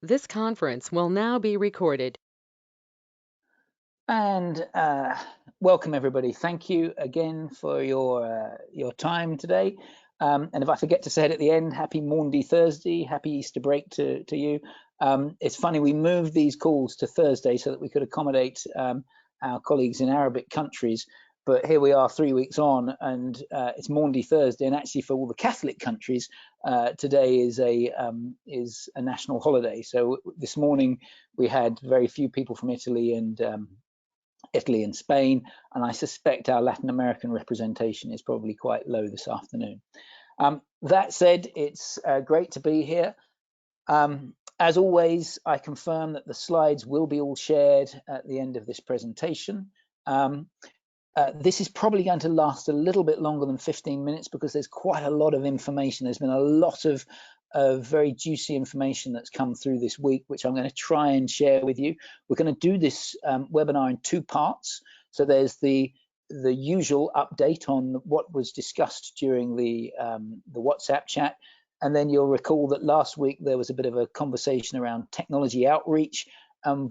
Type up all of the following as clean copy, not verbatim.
This conference will now be recorded. And welcome everybody. Thank you again for your time today. And if I forget to say it at the end, happy Maundy Thursday, happy Easter break to you. It's funny, we moved these calls to Thursday so that we could accommodate our colleagues in Arabic countries. But here we are 3 weeks on, and it's Maundy Thursday. And actually, for all the Catholic countries, today is a national holiday. So this morning we had very few people from Italy and Spain, and I suspect our Latin American representation is probably quite low this afternoon. That said, it's great to be here. As always, I confirm that the slides will be all shared at the end of this presentation. This is probably going to last a little bit longer than 15 minutes because there's quite a lot of information. There's been a lot of very juicy information that's come through this week, which I'm going to try and share with you. We're going to do this webinar in 2 parts. So there's the usual update on what was discussed during the WhatsApp chat. And then you'll recall that last week there was a bit of a conversation around technology outreach.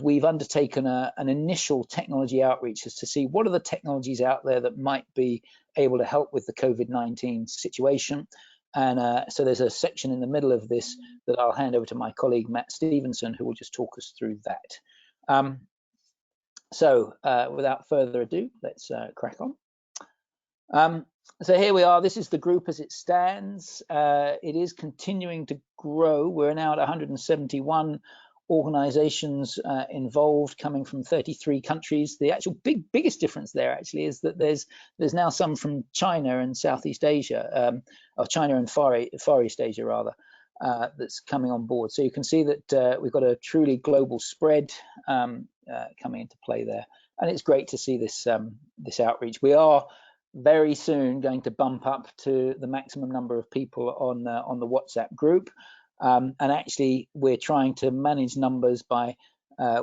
We've undertaken an initial technology outreach as to see what are the technologies out there that might be able to help with the COVID-19 situation. And so there's a section in the middle of this that I'll hand over to my colleague, Matt Stevenson, who will just talk us through that. So without further ado, let's crack on. So here we are. This is the group as it stands. It is continuing to grow. We're now at 171 organizations involved, coming from 33 countries. The actual biggest difference there actually is that there's now some from China and Southeast Asia, or China and Far East Asia rather, that's coming on board. So you can see that we've got a truly global spread coming into play there, and it's great to see this this outreach. We are very soon going to bump up to the maximum number of people on the WhatsApp group. And actually, we're trying to manage numbers by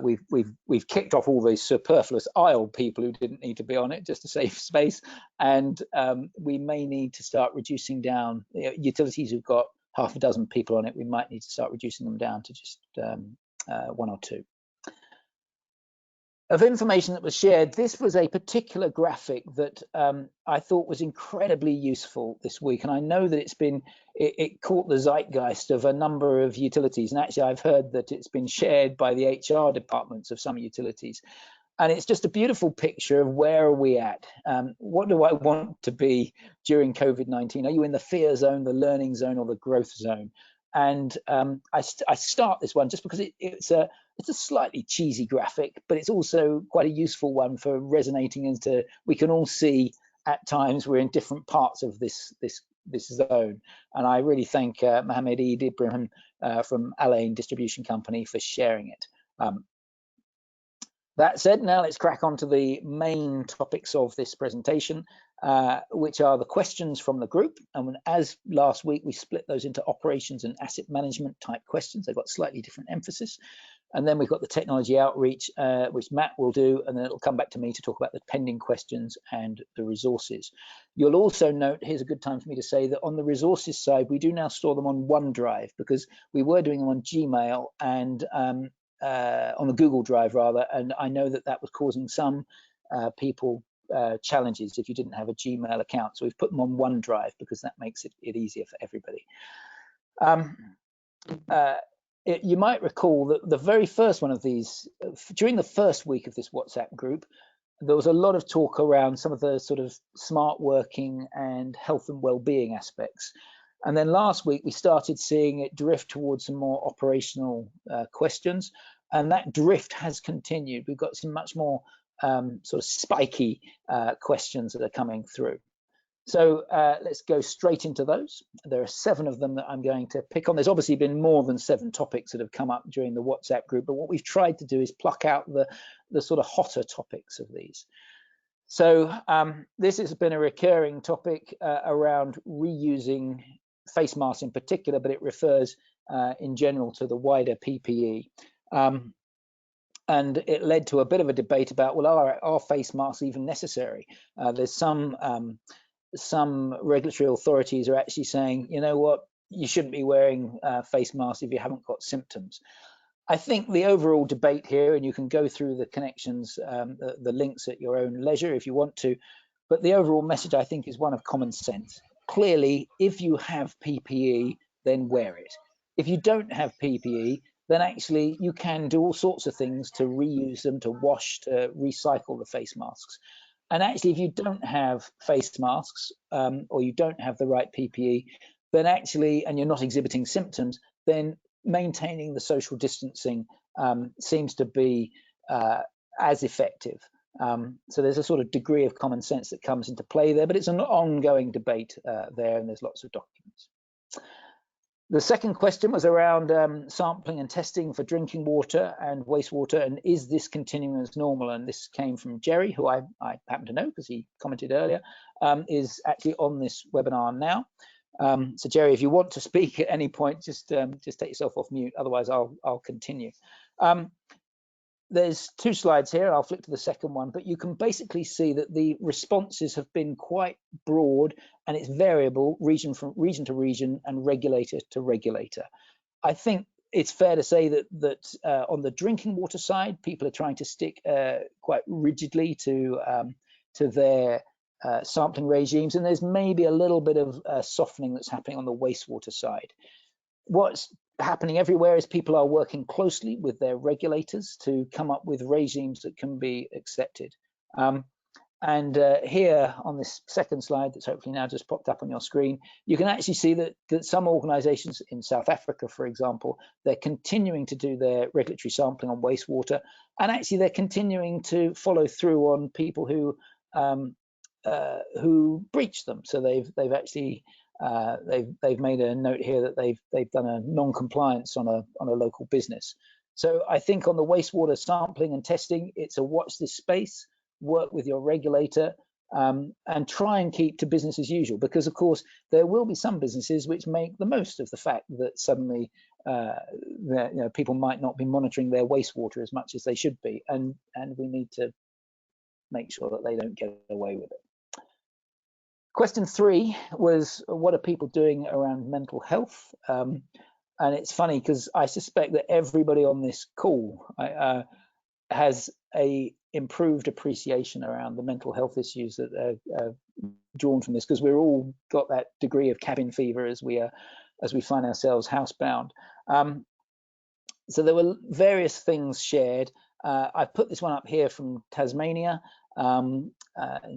we've kicked off all those superfluous aisle people who didn't need to be on it just to save space, and we may need to start reducing down utilities who've got half a dozen people on it. We might need to start reducing them down to just 1 or 2. Of information that was shared, this was a particular graphic that I thought was incredibly useful this week, and I know that it caught the zeitgeist of a number of utilities, and actually I've heard that it's been shared by the HR departments of some utilities, and it's just a beautiful picture of where are we at. What do I want to be during COVID-19? Are you in the fear zone, the learning zone, or the growth zone? And I start this one just because it's a slightly cheesy graphic, but it's also quite a useful one for resonating into. We can all see at times we're in different parts of this zone, and I really thank Mohammed Eid Ibrahim from Alain Distribution Company for sharing it. That said, now let's crack on to the main topics of this presentation, which are the questions from the group. And as last week, we split those into operations and asset management type questions. They've got slightly different emphasis. And then we've got the technology outreach, which Matt will do, and then it'll come back to me to talk about the pending questions and the resources. You'll also note, here's a good time for me to say that on the resources side, we do now store them on OneDrive, because we were doing them on Gmail and on the Google Drive rather, and I know that was causing some people challenges if you didn't have a Gmail account. So we've put them on OneDrive because that makes it easier for everybody. You might recall that the very first one of these, during the first week of this WhatsApp group, there was a lot of talk around some of the sort of smart working and health and well-being aspects. And then last week, we started seeing it drift towards some more operational questions. And that drift has continued. We've got some much more sort of spiky questions that are coming through. So let's go straight into those. There are 7 of them that I'm going to pick on. There's obviously been more than 7 topics that have come up during the WhatsApp group, but what we've tried to do is pluck out the sort of hotter topics of these. So this has been a recurring topic around reusing face masks in particular, but it refers in general to the wider PPE. And it led to a bit of a debate about, well, are face masks even necessary? There's some regulatory authorities are actually saying, you know what, you shouldn't be wearing face masks if you haven't got symptoms. I think the overall debate here, and you can go through the connections, the links at your own leisure if you want to, but the overall message, I think, is one of common sense. Clearly, if you have PPE, then wear it. If you don't have PPE, then actually you can do all sorts of things to reuse them, to wash, to recycle the face masks. And actually, if you don't have face masks or you don't have the right PPE, then actually, and you're not exhibiting symptoms, then maintaining the social distancing seems to be as effective. So there's a sort of degree of common sense that comes into play there, but it's an ongoing debate there, and there's lots of documents. The second question was around sampling and testing for drinking water and wastewater, and is this continuing as normal? And this came from Jerry, who I happen to know because he commented earlier, is actually on this webinar now. So Jerry, if you want to speak at any point, just take yourself off mute. Otherwise, I'll continue. There's two slides here. I'll flick to the second one, but you can basically see that the responses have been quite broad, and it's variable region to region and regulator to regulator. I think it's fair to say that on the drinking water side, people are trying to stick quite rigidly to their sampling regimes, and there's maybe a little bit of softening that's happening on the wastewater side. What's happening everywhere is people are working closely with their regulators to come up with regimes that can be accepted. And here on this second slide that's hopefully now just popped up on your screen, you can actually see that some organizations in South Africa, for example, they're continuing to do their regulatory sampling on wastewater, and actually they're continuing to follow through on people who breach them. So they've actually they've made a note here that they've done a non-compliance on a local business. So I think on the wastewater sampling and testing, it's a watch this space, work with your regulator, and try and keep to business as usual, because of course there will be some businesses which make the most of the fact that suddenly people might not be monitoring their wastewater as much as they should be, and we need to make sure that they don't get away with it. Question 3 was, what are people doing around mental health? And it's funny because I suspect that everybody on this call has a improved appreciation around the mental health issues that are drawn from this, because we're all got that degree of cabin fever as we find ourselves housebound. So there were various things shared. I've put this one up here from Tasmania in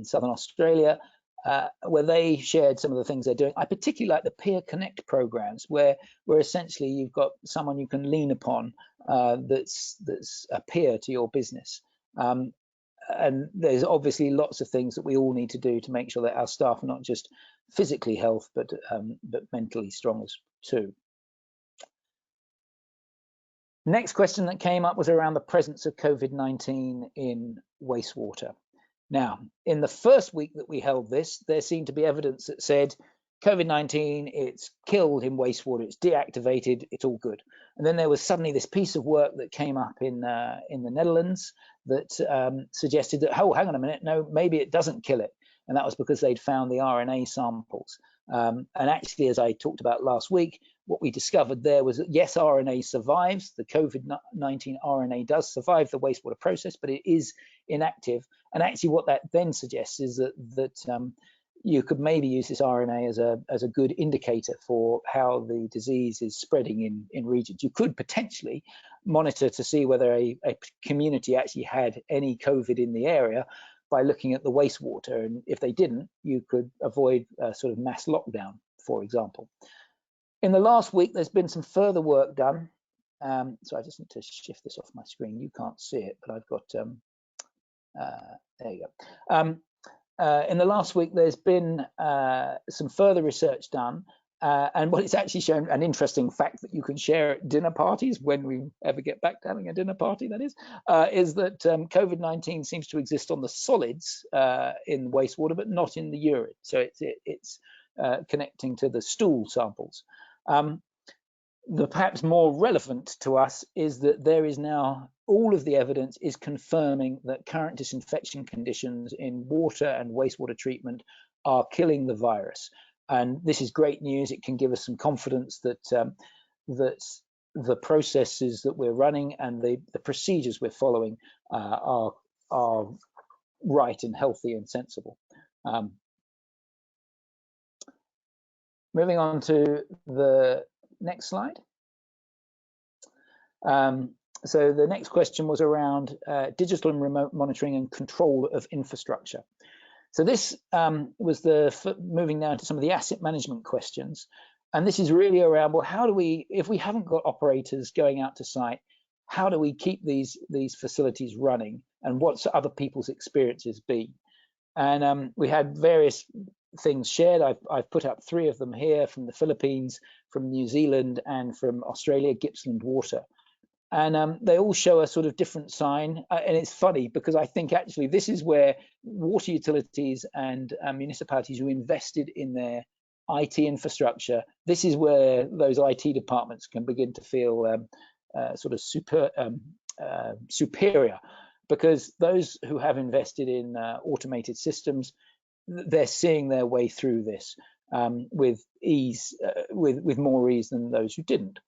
Southern Australia, where they shared some of the things they're doing. I particularly like the Peer Connect programs, where essentially you've got someone you can lean upon that's a peer to your business. And there's obviously lots of things that we all need to do to make sure that our staff are not just physically healthy, but mentally strong too. Next question that came up was around the presence of COVID-19 in wastewater. Now, in the first week that we held this, there seemed to be evidence that said COVID-19, it's killed in wastewater, it's deactivated, it's all good. And then there was suddenly this piece of work that came up in the Netherlands that suggested that, oh, hang on a minute, no, maybe it doesn't kill it. And that was because they'd found the RNA samples. And actually, as I talked about last week, what we discovered there was that, yes, RNA survives. The COVID-19 RNA does survive the wastewater process, but it is inactive. And actually, what that then suggests is that you could maybe use this RNA as a good indicator for how the disease is spreading in regions. You could potentially monitor to see whether a community actually had any COVID in the area by looking at the wastewater. And if they didn't, you could avoid a sort of mass lockdown, for example. In the last week, there's been some further work done. So I just need to shift this off my screen. You can't see it, but I've got, there you go. In the last week, there's been some further research done. And what it's actually shown, an interesting fact that you can share at dinner parties, when we ever get back to having a dinner party, that is that COVID-19 seems to exist on the solids in wastewater, but not in the urine. So it's connecting to the stool samples. The perhaps more relevant to us is that there is now, all of the evidence is confirming that current disinfection conditions in water and wastewater treatment are killing the virus. And this is great news. It can give us some confidence that the processes that we're running and the procedures we're following are right and healthy and sensible. Moving on to the next slide. So the next question was around digital and remote monitoring and control of infrastructure. So this was moving now to some of the asset management questions. And this is really around, well, how do we, if we haven't got operators going out to site, how do we keep these facilities running, and what's other people's experiences been? And we had various things shared. I've put up 3 of them here, from the Philippines, from New Zealand, and from Australia, Gippsland Water. And they all show a sort of different sign. And it's funny because I think actually this is where water utilities and municipalities who invested in their IT infrastructure, this is where those IT departments can begin to feel sort of superior, because those who have invested in automated systems, they're seeing their way through this with ease, with more ease than those who didn't.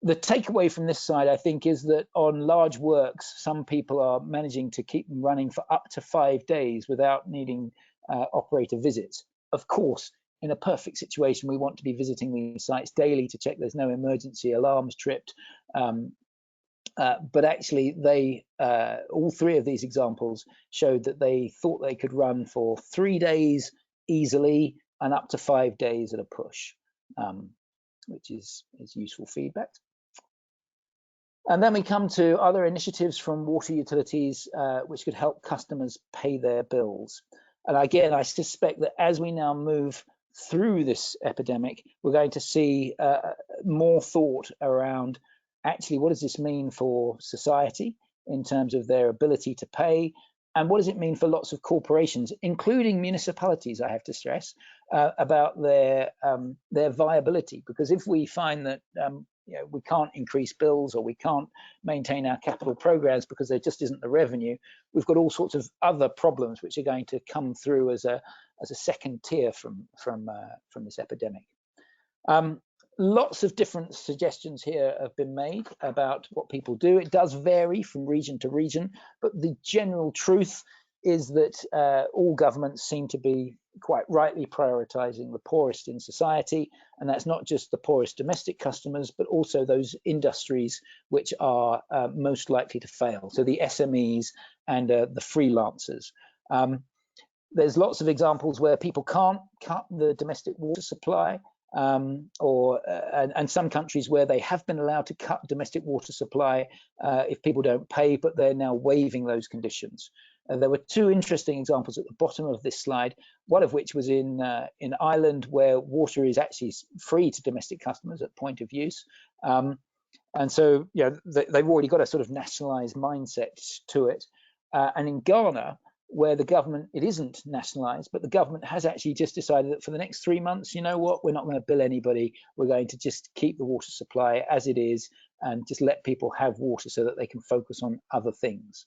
The takeaway from this side, I think, is that on large works, some people are managing to keep them running for up to 5 days without needing operator visits. Of course, in a perfect situation, we want to be visiting these sites daily to check there's no emergency alarms tripped. But actually, they all 3 of these examples showed that they thought they could run for 3 days easily and up to 5 days at a push, which is useful feedback. And then we come to other initiatives from water utilities which could help customers pay their bills. And again, I suspect that as we now move through this epidemic, we're going to see more thought around actually what does this mean for society in terms of their ability to pay, and what does it mean for lots of corporations, including municipalities, I have to stress, about their viability. Because if we find that we can't increase bills, or we can't maintain our capital programs because there just isn't the revenue, we've got all sorts of other problems which are going to come through as a second tier from this epidemic. Lots of different suggestions here have been made about what people do. It does vary from region to region, but the general truth is that all governments seem to be quite rightly prioritizing the poorest in society, and that's not just the poorest domestic customers, but also those industries which are most likely to fail, so the SMEs and the freelancers. There's lots of examples where people can't cut the domestic water supply, and some countries where they have been allowed to cut domestic water supply if people don't pay, but they're now waiving those conditions. There were 2 interesting examples at the bottom of this slide, one of which was in Ireland, where water is actually free to domestic customers at point of use. And so they've already got a sort of nationalized mindset to it. And in Ghana, where the government, it isn't nationalized, but the government has actually just decided that for the next 3 months, you know what, we're not going to bill anybody. We're going to just keep the water supply as it is and just let people have water so that they can focus on other things.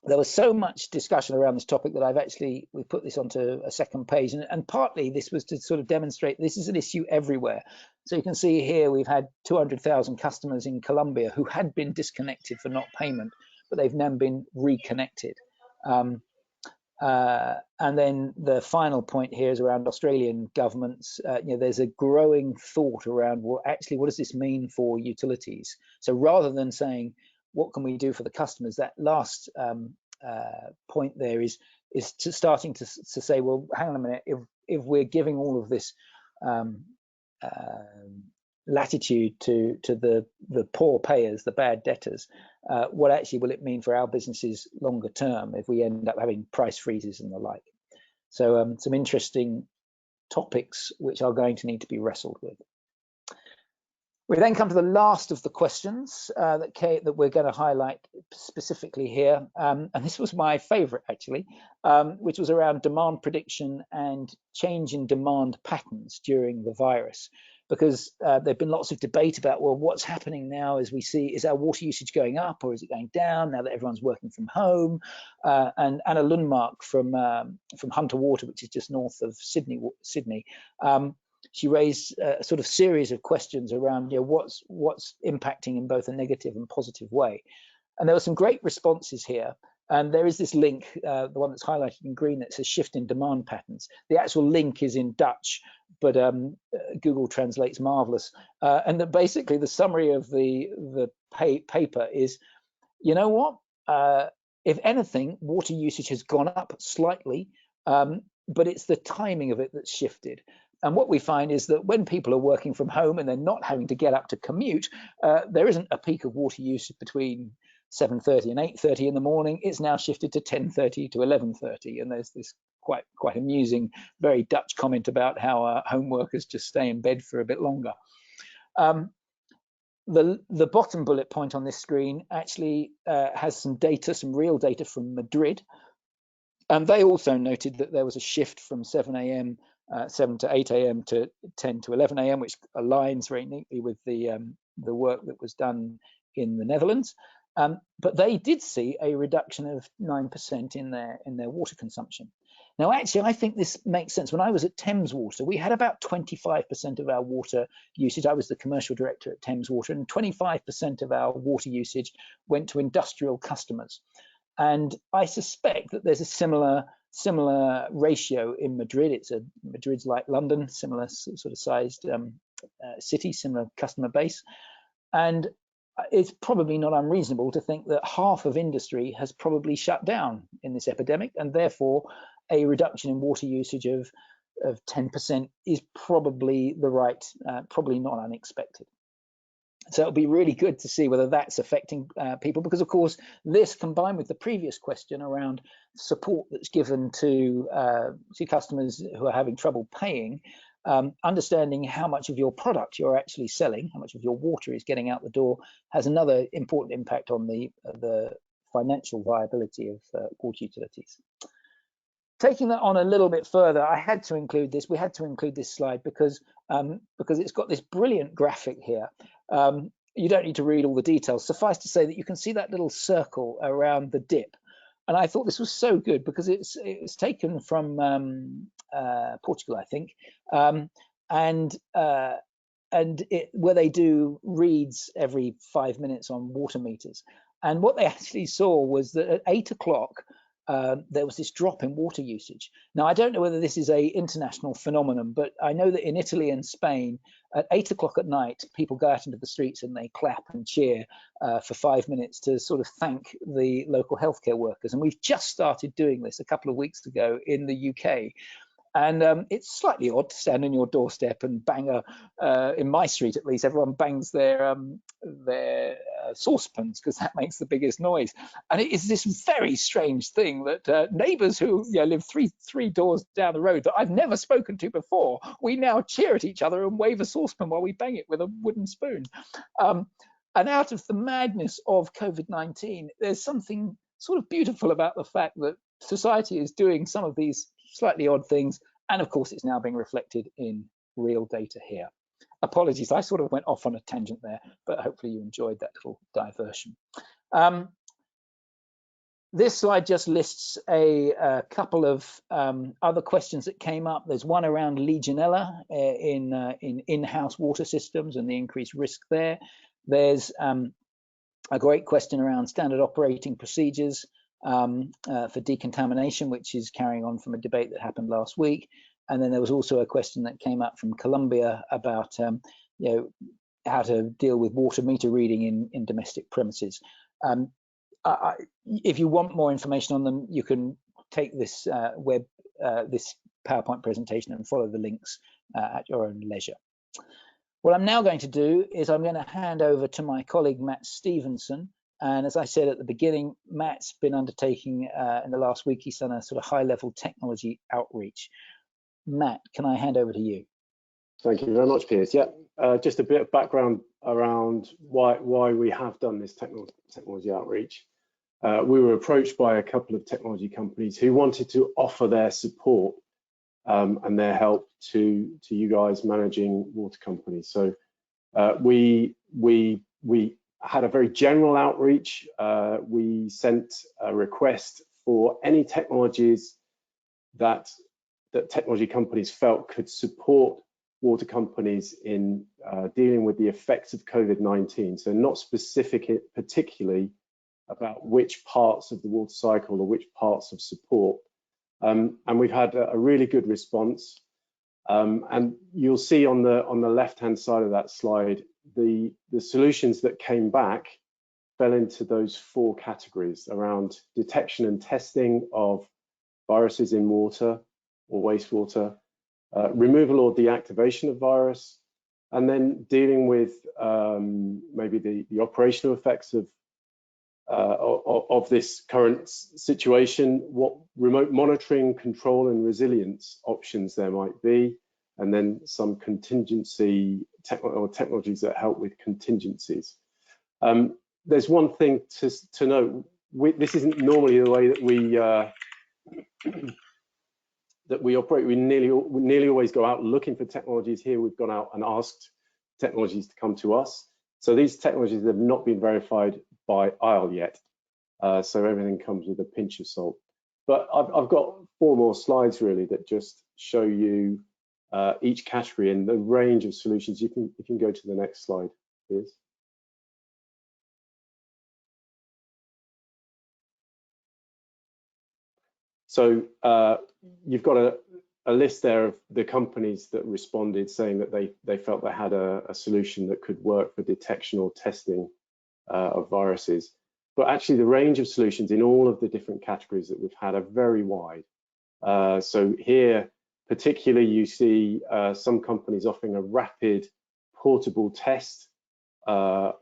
There was so much discussion around this topic that we put this onto a second page, and partly this was to sort of demonstrate this is an issue everywhere. So you can see here we've had 200,000 customers in Colombia who had been disconnected for not payment, but they've now been reconnected. And then the final point here is around Australian governments. There's a growing thought around, well, actually, what does this mean for utilities? So rather than saying, what can we do for the customers, that last point there is starting to say, well, hang on a minute, if we're giving all of this latitude to the poor payers, the bad debtors, what actually will it mean for our businesses longer term if we end up having price freezes and the like? So some interesting topics which are going to need to be wrestled with. We then come to the last of the questions that we're going to highlight specifically here, and this was my favorite actually, which was around demand prediction and change in demand patterns during the virus. Because there've been lots of debate about, well, what's happening now as we see, is our water usage going up or is it going down now that everyone's working from home? And Anna Lundmark from Hunter Water, which is just north of Sydney, she raised a sort of series of questions around, you know, what's impacting in both a negative and positive way. And there were some great responses here. And there is this link, the one that's highlighted in green, that says shift in demand patterns. The actual link is in Dutch, but Google translates marvelous. And that basically the summary of the paper is, you know what? If anything, water usage has gone up slightly, but it's the timing of it that's shifted. And what we find is that when people are working from home and they're not having to get up to commute, there isn't a peak of water usage between 7:30 and 8:30 in the morning. It's now shifted to 10:30 to 11:30, and there's this quite amusing, very Dutch comment about how home workers just stay in bed for a bit longer. The bottom bullet point on this screen actually has some data, some real data from Madrid, and they also noted that there was a shift from 7 to 8 a.m. to 10 to 11 a.m., which aligns very neatly with the work that was done in the Netherlands. But they did see a reduction of 9% in their water consumption. Now, actually, I think this makes sense. When I was at Thames Water, we had about 25% of our water usage. I was the commercial director at Thames Water, and 25% of our water usage went to industrial customers. And I suspect that there's a similar ratio in Madrid. Madrid's like London, similar sort of sized city, similar customer base. And it's probably not unreasonable to think that half of industry has probably shut down in this epidemic, and therefore a reduction in water usage of 10% is probably probably not unexpected. So it'll be really good to see whether that's affecting people, because of course this, combined with the previous question around support that's given to customers who are having trouble paying, understanding how much of your product you're actually selling, how much of your water is getting out the door, has another important impact on the financial viability of water utilities. Taking that on a little bit further, I had to include this. We had to include this slide because it's got this brilliant graphic here. You don't need to read all the details. Suffice to say that you can see that little circle around the dip. And I thought this was so good because it's taken from Portugal, I think, where they do reads every 5 minutes on water meters. And what they actually saw was that at 8 o'clock, there was this drop in water usage. Now, I don't know whether this is an international phenomenon, but I know that in Italy and Spain, at 8 o'clock at night, people go out into the streets and they clap and cheer for 5 minutes to sort of thank the local healthcare workers. And we've just started doing this a couple of weeks ago in the UK. And it's slightly odd to stand on your doorstep and bang in my street at least, everyone bangs their saucepans because that makes the biggest noise. And it is this very strange thing that neighbours who live three doors down the road that I've never spoken to before, we now cheer at each other and wave a saucepan while we bang it with a wooden spoon. And out of the madness of COVID-19, there's something sort of beautiful about the fact that society is doing some of these slightly odd things, and of course it's now being reflected in real data here. Apologies, I sort of went off on a tangent there, but hopefully you enjoyed that little diversion. This slide just lists a couple of other questions that came up. There's one around Legionella in in-house water systems and the increased risk there. There's a great question around standard operating procedures for decontamination, which is carrying on from a debate that happened last week. And then there was also a question that came up from Colombia about how to deal with water meter reading in domestic premises. If you want more information on them, you can take this this PowerPoint presentation and follow the links at your own leisure. What I'm now going to do is I'm going to hand over to my colleague Matt Stevenson. And as I said at the beginning, Matt's been undertaking in the last week, he's done a sort of high-level technology outreach. Matt, can I hand over to you? Thank you very much, Piers. Yeah, just a bit of background around why we have done this technology outreach. We were approached by a couple of technology companies who wanted to offer their support and their help to you guys managing water companies. So we had a very general outreach. We sent a request for any technologies that technology companies felt could support water companies in dealing with the effects of COVID-19. So not specific particularly about which parts of the water cycle or which parts of support. And we've had a really good response. And you'll see on the left-hand side of that slide, the solutions that came back fell into those 4 categories around detection and testing of viruses in water or wastewater, removal or deactivation of virus, and then dealing with maybe the operational effects of this current situation, what remote monitoring, control and resilience options there might be, and then some contingency technologies that help with contingencies. There's one thing to note, this isn't normally the way that we operate. We nearly always go out looking for technologies. Here we've gone out and asked technologies to come to us. So these technologies have not been verified by ISLE yet. So everything comes with a pinch of salt. But I've got 4 more slides really that just show you each category and the range of solutions. You can go to the next slide, please. So you've got a list there of the companies that responded, saying that they felt they had a solution that could work for detection or testing of viruses. But actually the range of solutions in all of the different categories that we've had are very wide. So here, particularly, you see some companies offering a rapid portable test for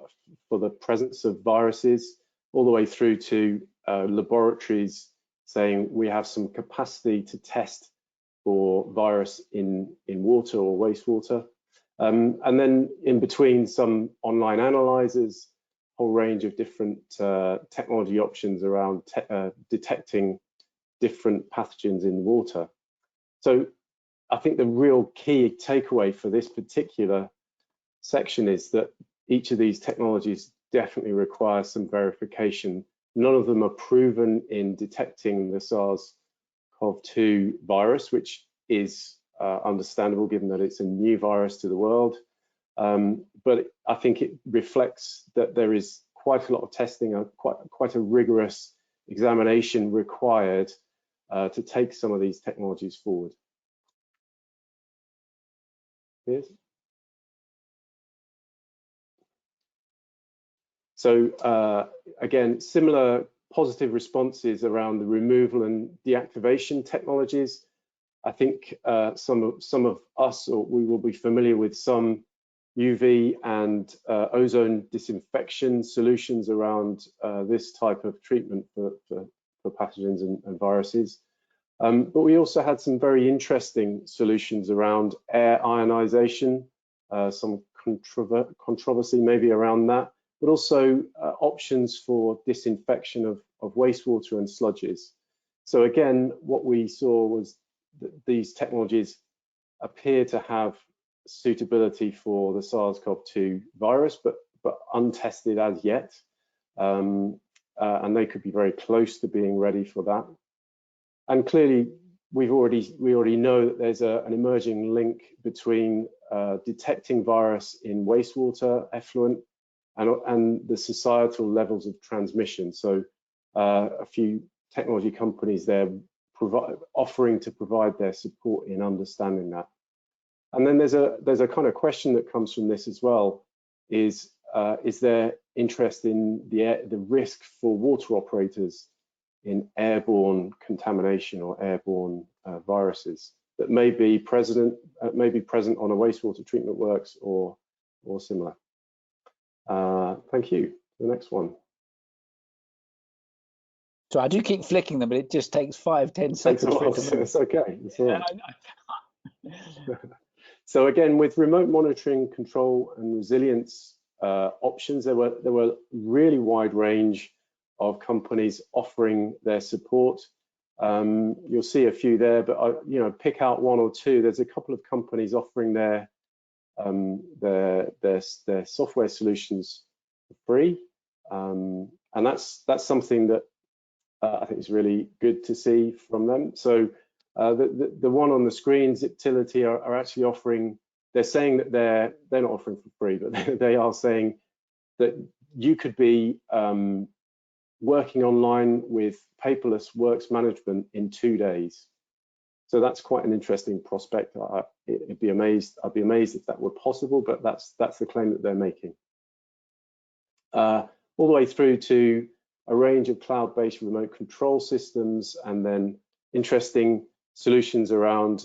the presence of viruses, all the way through to laboratories saying we have some capacity to test for virus in water or wastewater. And then in between, some online analyzers, whole range of different technology options around detecting different pathogens in water. So I think the real key takeaway for this particular section is that each of these technologies definitely requires some verification. None of them are proven in detecting the SARS-CoV-2 virus, which is understandable given that it's a new virus to the world. But I think it reflects that there is quite a lot of testing, quite a rigorous examination required to take some of these technologies forward. Yes. So again, similar positive responses around the removal and deactivation technologies. I think some of us, or we will be familiar with some UV and ozone disinfection solutions around this type of treatment for pathogens and viruses. But we also had some very interesting solutions around air ionization, some controversy maybe around that, but also options for disinfection of wastewater and sludges. So again, what we saw was that these technologies appear to have suitability for the SARS-CoV-2 virus, but untested as yet. And they could be very close to being ready for that. And clearly, we already know that there's an emerging link between detecting virus in wastewater effluent and the societal levels of transmission. So a few technology companies there offering to provide their support in understanding that. And then there's a kind of question that comes from this as well, is there interest in the risk for water operators in airborne contamination or airborne viruses that may be present on a wastewater treatment works or similar. Thank you. The next one. So I do keep flicking them, but it just takes 5-10 seconds. It's okay. It's all right. So again, with remote monitoring, control, and resilience options, there were really wide range of companies offering their support. You'll see a few there, but pick out 1 or 2. There's a couple of companies offering their software solutions for free, and that's something that I think is really good to see from them. So the one on the screen, Ziptility, are actually offering they're saying that they're not offering for free, but they are saying that you could be working online with paperless works management in 2 days. So that's quite an interesting prospect. I'd be amazed if that were possible, but that's the claim that they're making. All the way through to a range of cloud-based remote control systems, and then interesting solutions around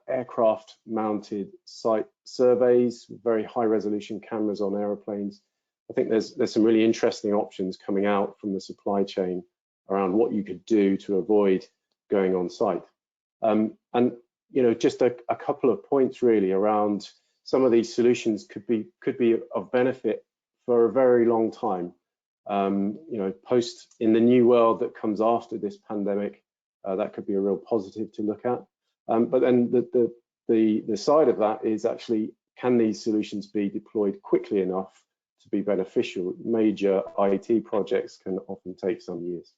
aircraft-mounted site surveys, very high-resolution cameras on aeroplanes. I think there's some really interesting options coming out from the supply chain around what you could do to avoid going on site. And just a couple of points really around some of these solutions could be of benefit for a very long time. Post in the new world that comes after this pandemic, that could be a real positive to look at. But then the side of that is actually, can these solutions be deployed quickly enough to be beneficial? Major IT projects can often take some years.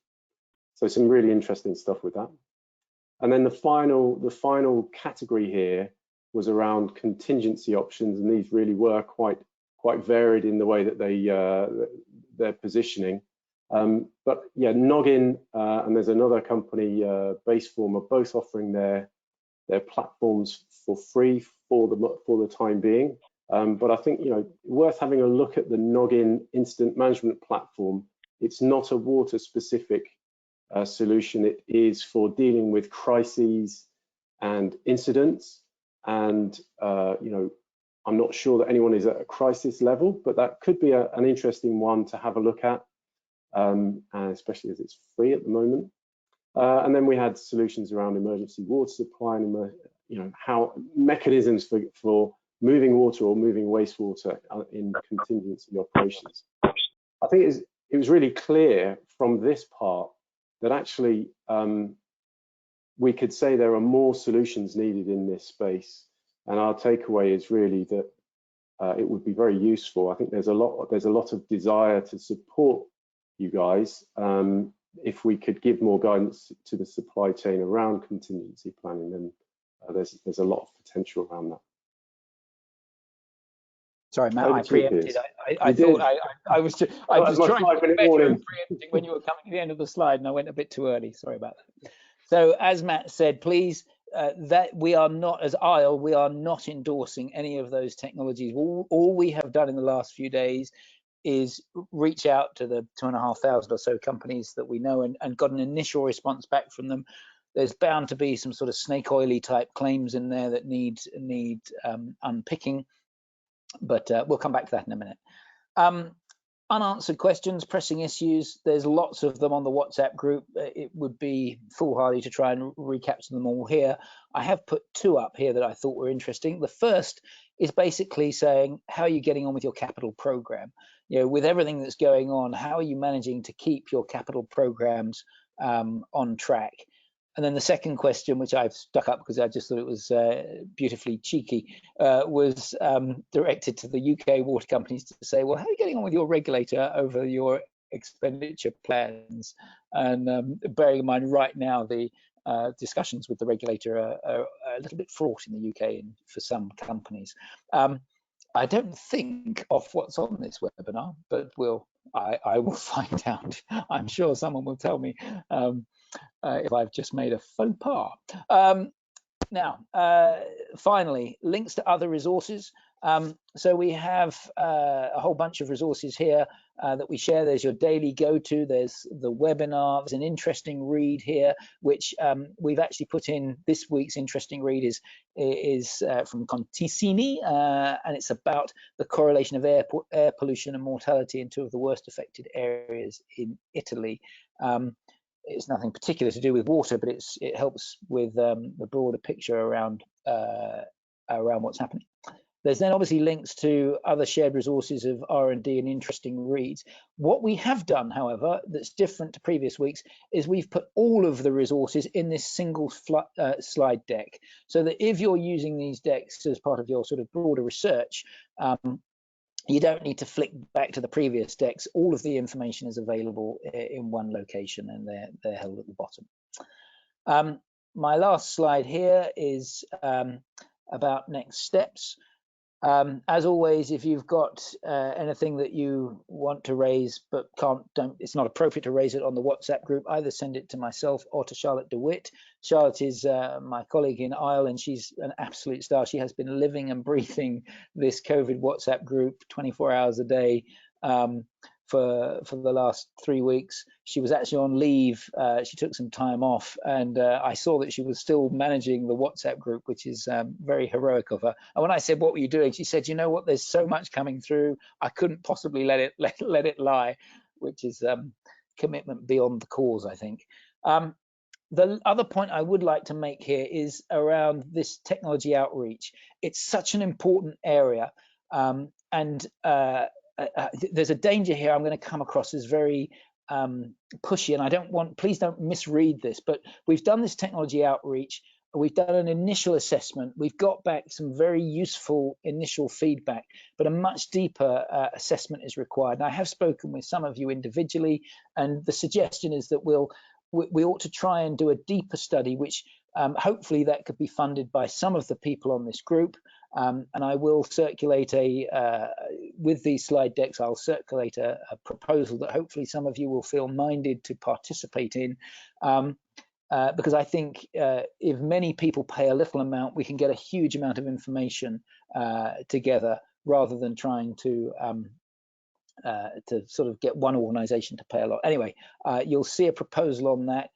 So some really interesting stuff with that. And then the final category here was around contingency options, and these really were quite varied in the way that they're positioning. But yeah, Noggin and there's another company, Baseform, are both offering their platforms for free for the time being. But I think worth having a look at the Noggin incident management platform. It's not a water specific solution. It is for dealing with crises and incidents, and I'm not sure that anyone is at a crisis level, but that could be an interesting one to have a look at, especially as it's free at the moment. And then we had solutions around emergency water supply and how mechanisms for moving water or moving wastewater in contingency operations. I think it was really clear from this part that actually we could say there are more solutions needed in this space, and our takeaway is really that it would be very useful. I think there's a lot of desire to support you guys if we could give more guidance to the supply chain around contingency planning. Then there's a lot of potential around that. Sorry, Matt, I preempted. I thought I was trying to be better at preempting when you were coming to the end of the slide, and I went a bit too early. Sorry about that. So, as Matt said, please, that we are not, as ISLE, we are not endorsing any of those technologies. All we have done in the last few days is reach out to the 2,500 or so companies that we know and got an initial response back from them. There's bound to be some sort of snake oily type claims in there that need unpicking. But we'll come back to that in a minute. Unanswered questions, pressing issues, there's lots of them on the WhatsApp group. It would be foolhardy to try and recapture them all here. I have put two up here that I thought were interesting. The first is basically saying, how are you getting on with your capital program? With everything that's going on, how are you managing to keep your capital programs on track? And then the second question, which I've stuck up because I just thought it was beautifully cheeky, was directed to the UK water companies to say, well, how are you getting on with your regulator over your expenditure plans? And bearing in mind right now, the discussions with the regulator are a little bit fraught in the UK and for some companies. I don't think of what's on this webinar, but I will find out. I'm sure someone will tell me if I've just made a faux pas. Now, finally, links to other resources. So we have a whole bunch of resources here that we share. There's your daily go-to, there's the webinar, there's an interesting read here, which we've actually put in. This week's interesting read is from Contingency, and it's about the correlation of air pollution and mortality in two of the worst affected areas in Italy. It's nothing particular to do with water, but it helps with the broader picture around what's happening. There's then obviously links to other shared resources of R&D and interesting reads. What we have done, however, that's different to previous weeks, is we've put all of the resources in this single slide deck, so that if you're using these decks as part of your sort of broader research, you don't need to flick back to the previous decks. All of the information is available in one location, and they're held at the bottom. My last slide here is about next steps. As always, if you've got anything that you want to raise but it's not appropriate to raise it on the WhatsApp group, either send it to myself or to Charlotte DeWitt. Charlotte is my colleague in Ireland. She's an absolute star. She has been living and breathing this COVID WhatsApp group 24 hours a day for the last 3 weeks. She was actually on leave. She took some time off, and I saw that she was still managing the WhatsApp group, which is very heroic of her. And when I said, "What were you doing?" she said, "You know what? There's so much coming through. I couldn't possibly let it lie," which is commitment beyond the cause, I think. The other point I would like to make here is around this technology outreach. It's such an important area, and there's a danger here. I'm going to come across as very pushy, and please don't misread this, but we've done this technology outreach. We've done an initial assessment. We've got back some very useful initial feedback, but a much deeper assessment is required. And I have spoken with some of you individually, and the suggestion is that we ought to try and do a deeper study, which hopefully that could be funded by some of the people on this group. And I will circulate with these slide decks, I'll circulate a proposal that hopefully some of you will feel minded to participate in. Because I think if many people pay a little amount, we can get a huge amount of information together, rather than trying to sort of get one organization to pay a lot. Anyway, you'll see a proposal on that.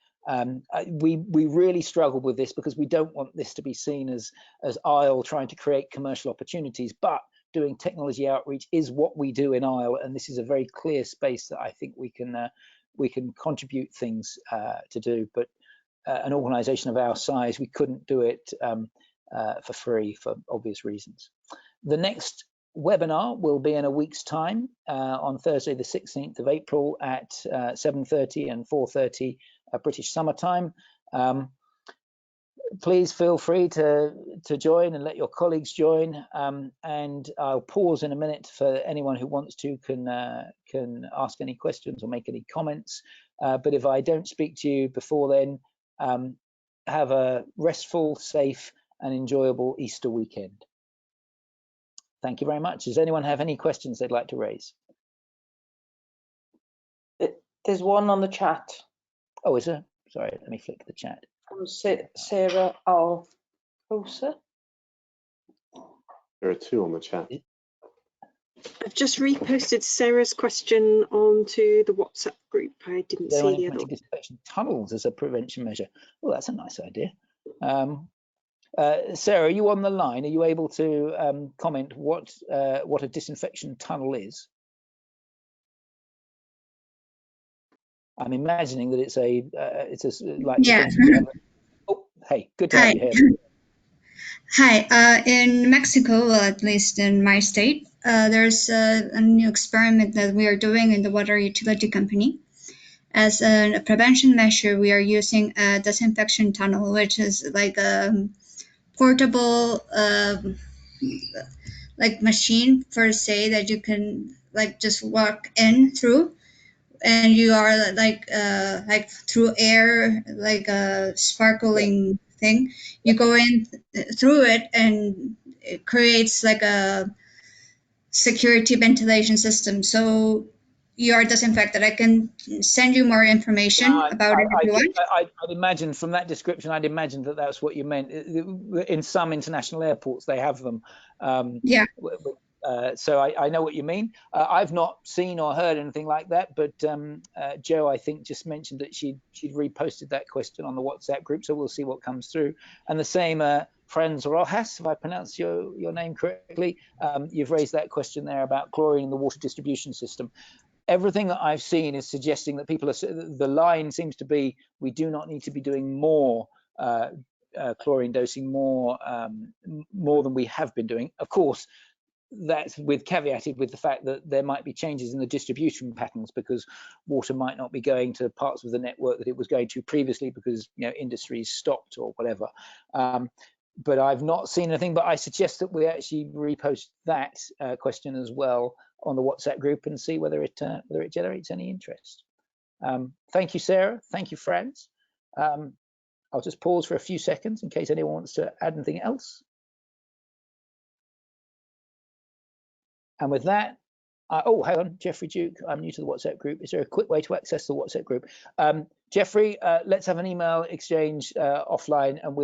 We really struggle with this because we don't want this to be seen as ISLE trying to create commercial opportunities, but doing technology outreach is what we do in ISLE, and this is a very clear space that I think we can contribute things to do. But an organization of our size, we couldn't do it for free for obvious reasons. The next webinar will be in a week's time on Thursday the 16th of April at 7:30 and 4:30 British Summer Time. Please feel free to join and let your colleagues join, and I'll pause in a minute for anyone who wants to can ask any questions or make any comments, but if I don't speak to you before then, have a restful, safe and enjoyable Easter weekend. Thank you very much. Does anyone have any questions they'd like to raise? There's one on the chat. Oh, is there? Sorry, let me flick the chat. From Sarah Alcosa. There are two on the chat. I've just reposted Sarah's question onto the WhatsApp group. I didn't see the other one. Disinfection tunnels as a prevention measure. Well, that's a nice idea. Sarah, are you on the line? Are you able to comment what a disinfection tunnel is? I'm imagining that it's like yeah. Oh, hey, good to have you here. Hi, in Mexico, at least in my state, there's a new experiment that we are doing in the water utility company. As a prevention measure, we are using a disinfection tunnel, which is like a portable like machine per se that you can like just walk in through, and you are like through air, like a sparkling thing. You go in through it, and it creates like a security ventilation system. So you are disinfected. I can send you more information about it if you want. I'd imagine from that description, I'd imagine that that's what you meant. In some international airports, they have them. Yeah. So I know what you mean. I've not seen or heard anything like that, but Joe, I think, just mentioned that she'd reposted that question on the WhatsApp group, so we'll see what comes through. And the same, Franz Rojas, if I pronounce your name correctly, you've raised that question there about chlorine in the water distribution system. Everything that I've seen is suggesting that the line seems to be, we do not need to be doing more chlorine dosing, more than we have been doing. Of course, that's caveated with the fact that there might be changes in the distribution patterns, because water might not be going to parts of the network that it was going to previously because industries stopped or whatever. But I've not seen anything, but I suggest that we actually repost that question as well on the WhatsApp group and see whether it generates any interest. Thank you, Sarah. Thank you, Franz. I'll just pause for a few seconds in case anyone wants to add anything else. And with that, oh, hang on, Jeffrey Duke, I'm new to the WhatsApp group. Is there a quick way to access the WhatsApp group? Jeffrey, let's have an email exchange offline, and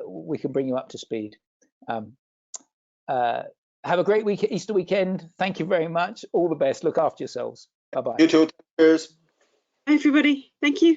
we can bring you up to speed. Have a great Easter weekend. Thank you very much. All the best. Look after yourselves. Bye-bye. You too. Cheers. Everybody, thank you.